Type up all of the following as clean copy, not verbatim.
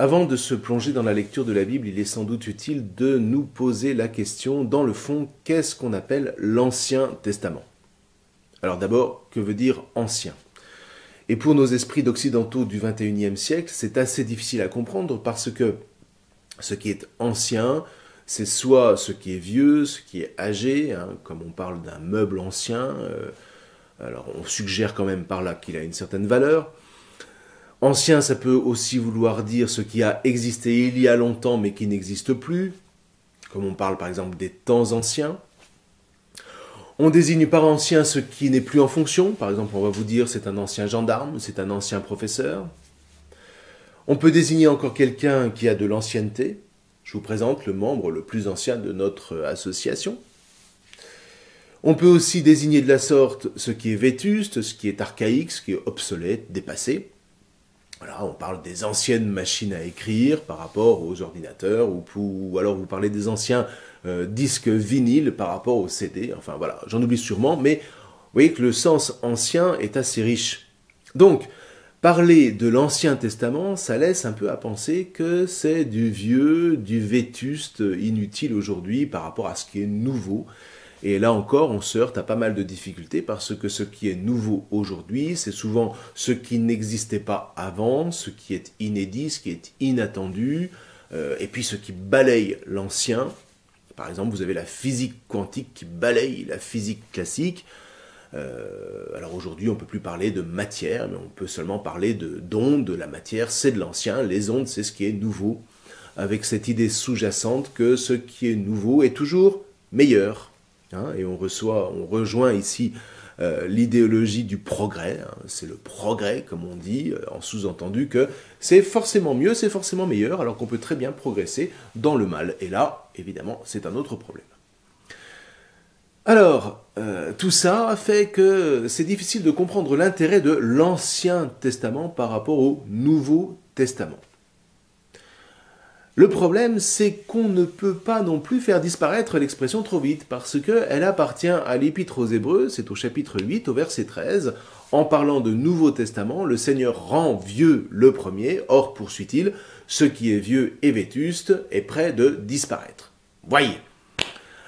Avant de se plonger dans la lecture de la Bible, il est sans doute utile de nous poser la question, dans le fond, qu'est-ce qu'on appelle l'Ancien Testament? Alors d'abord, que veut dire ancien? Et pour nos esprits d'occidentaux du XXIe siècle, c'est assez difficile à comprendre parce que ce qui est ancien, c'est soit ce qui est vieux, ce qui est âgé, comme on parle d'un meuble ancien, alors on suggère quand même par là qu'il a une certaine valeur. Ancien, ça peut aussi vouloir dire ce qui a existé il y a longtemps mais qui n'existe plus, comme on parle par exemple des temps anciens. On désigne par ancien ce qui n'est plus en fonction, par exemple on va vous dire c'est un ancien gendarme, c'est un ancien professeur. On peut désigner encore quelqu'un qui a de l'ancienneté. Je vous présente le membre le plus ancien de notre association. On peut aussi désigner de la sorte ce qui est vétuste, ce qui est archaïque, ce qui est obsolète, dépassé. Voilà, on parle des anciennes machines à écrire par rapport aux ordinateurs, ou alors vous parlez des anciens disques vinyles par rapport aux CD, enfin voilà, j'en oublie sûrement, mais vous voyez que le sens ancien est assez riche. Donc, parler de l'Ancien Testament, ça laisse un peu à penser que c'est du vieux, du vétuste, inutile aujourd'hui par rapport à ce qui est nouveau. Et là encore, on se heurte à pas mal de difficultés parce que ce qui est nouveau aujourd'hui, c'est souvent ce qui n'existait pas avant, ce qui est inédit, ce qui est inattendu, et puis ce qui balaye l'ancien. Par exemple, vous avez la physique quantique qui balaye la physique classique. Alors aujourd'hui, on ne peut plus parler de matière, mais on peut seulement parler d'ondes. La matière, c'est de l'ancien, les ondes, c'est ce qui est nouveau, avec cette idée sous-jacente que ce qui est nouveau est toujours meilleur. Et on rejoint ici l'idéologie du progrès, c'est le progrès comme on dit, en sous-entendu que c'est forcément mieux, c'est forcément meilleur, alors qu'on peut très bien progresser dans le mal. Et là, évidemment, c'est un autre problème. Alors, tout ça fait que c'est difficile de comprendre l'intérêt de l'Ancien Testament par rapport au Nouveau Testament. Le problème, c'est qu'on ne peut pas non plus faire disparaître l'expression trop vite, parce qu'elle appartient à l'Épître aux Hébreux, c'est au chapitre 8, au verset 13. En parlant de Nouveau Testament, le Seigneur rend vieux le premier, or, poursuit-il, ce qui est vieux et vétuste est prêt de disparaître. Voyez.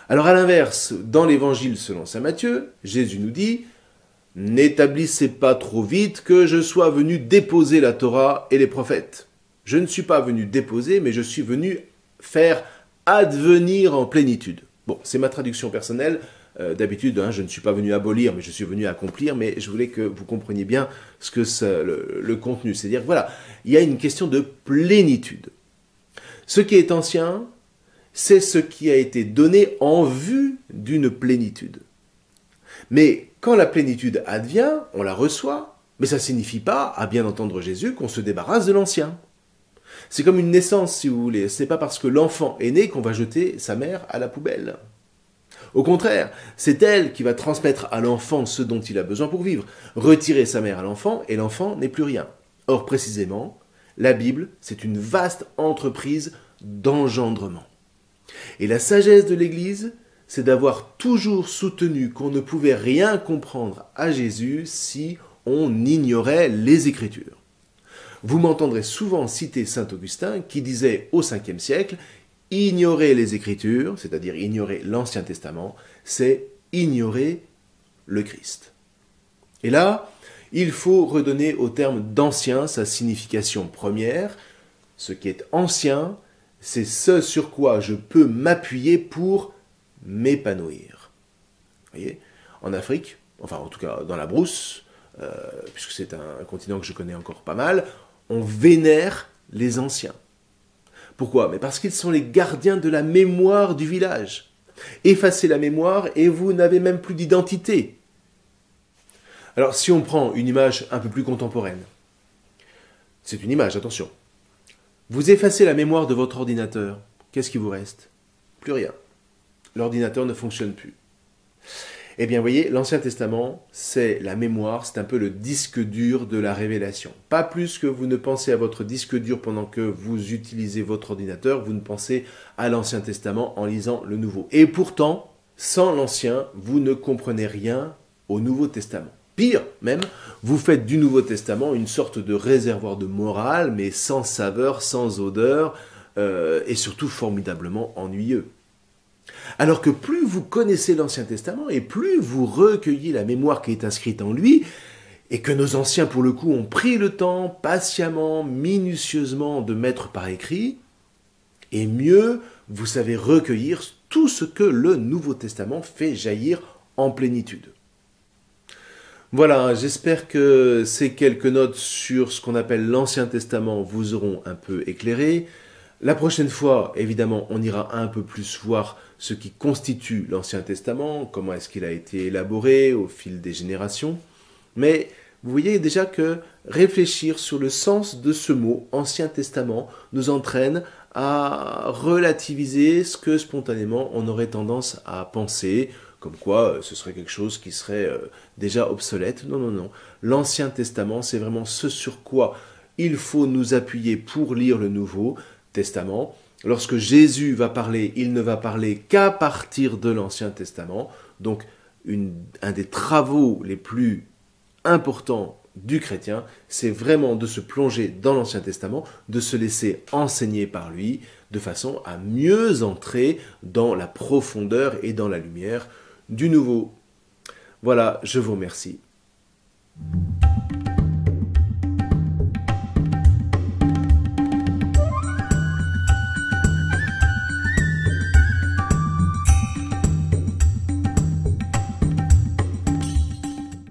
Alors à l'inverse, dans l'Évangile selon saint Matthieu, Jésus nous dit « N'établissez pas trop vite que je sois venu déposer la Torah et les prophètes. » Je ne suis pas venu déposer, mais je suis venu faire advenir en plénitude. Bon, c'est ma traduction personnelle. D'habitude, je ne suis pas venu abolir, mais je suis venu accomplir. Mais je voulais que vous compreniez bien ce que c'est le contenu. C'est-à-dire, voilà, il y a une question de plénitude. Ce qui est ancien, c'est ce qui a été donné en vue d'une plénitude. Mais quand la plénitude advient, on la reçoit, mais ça ne signifie pas, à bien entendre Jésus, qu'on se débarrasse de l'ancien. C'est comme une naissance, si vous voulez. Ce n'est pas parce que l'enfant est né qu'on va jeter sa mère à la poubelle. Au contraire, c'est elle qui va transmettre à l'enfant ce dont il a besoin pour vivre. Retirer sa mère à l'enfant, et l'enfant n'est plus rien. Or, précisément, la Bible, c'est une vaste entreprise d'engendrement. Et la sagesse de l'Église, c'est d'avoir toujours soutenu qu'on ne pouvait rien comprendre à Jésus si on ignorait les Écritures. Vous m'entendrez souvent citer saint Augustin qui disait au 5e siècle « Ignorer les Écritures », c'est-à-dire ignorer l'Ancien Testament, c'est ignorer le Christ. Et là, il faut redonner au terme d'ancien sa signification première. Ce qui est ancien, c'est ce sur quoi je peux m'appuyer pour m'épanouir. Vous voyez, en Afrique, enfin en tout cas dans la brousse, puisque c'est un continent que je connais encore pas mal, on vénère les anciens. Pourquoi? Mais parce qu'ils sont les gardiens de la mémoire du village. Effacez la mémoire et vous n'avez même plus d'identité. Alors si on prend une image un peu plus contemporaine, c'est une image, attention. Vous effacez la mémoire de votre ordinateur, qu'est-ce qui vous reste? Plus rien. L'ordinateur ne fonctionne plus. Eh bien, vous voyez, l'Ancien Testament, c'est la mémoire, c'est un peu le disque dur de la révélation. Pas plus que vous ne pensez à votre disque dur pendant que vous utilisez votre ordinateur, vous ne pensez à l'Ancien Testament en lisant le Nouveau. Et pourtant, sans l'Ancien, vous ne comprenez rien au Nouveau Testament. Pire même, vous faites du Nouveau Testament une sorte de réservoir de morale, mais sans saveur, sans odeur, et surtout formidablement ennuyeux. Alors que plus vous connaissez l'Ancien Testament et plus vous recueillez la mémoire qui est inscrite en lui, et que nos anciens, pour le coup, ont pris le temps, patiemment, minutieusement, de mettre par écrit, et mieux vous savez recueillir tout ce que le Nouveau Testament fait jaillir en plénitude. Voilà, j'espère que ces quelques notes sur ce qu'on appelle l'Ancien Testament vous auront un peu éclairé. La prochaine fois, évidemment, on ira un peu plus voir ce qui constitue l'Ancien Testament, comment est-ce qu'il a été élaboré au fil des générations. Mais vous voyez déjà que réfléchir sur le sens de ce mot Ancien Testament nous entraîne à relativiser ce que spontanément on aurait tendance à penser, comme quoi ce serait quelque chose qui serait déjà obsolète. Non, non, non. L'Ancien Testament, c'est vraiment ce sur quoi il faut nous appuyer pour lire le Nouveau Testament. Lorsque Jésus va parler, il ne va parler qu'à partir de l'Ancien Testament. Donc, un des travaux les plus importants du chrétien, c'est vraiment de se plonger dans l'Ancien Testament, de se laisser enseigner par lui, de façon à mieux entrer dans la profondeur et dans la lumière du Nouveau. Voilà, je vous remercie.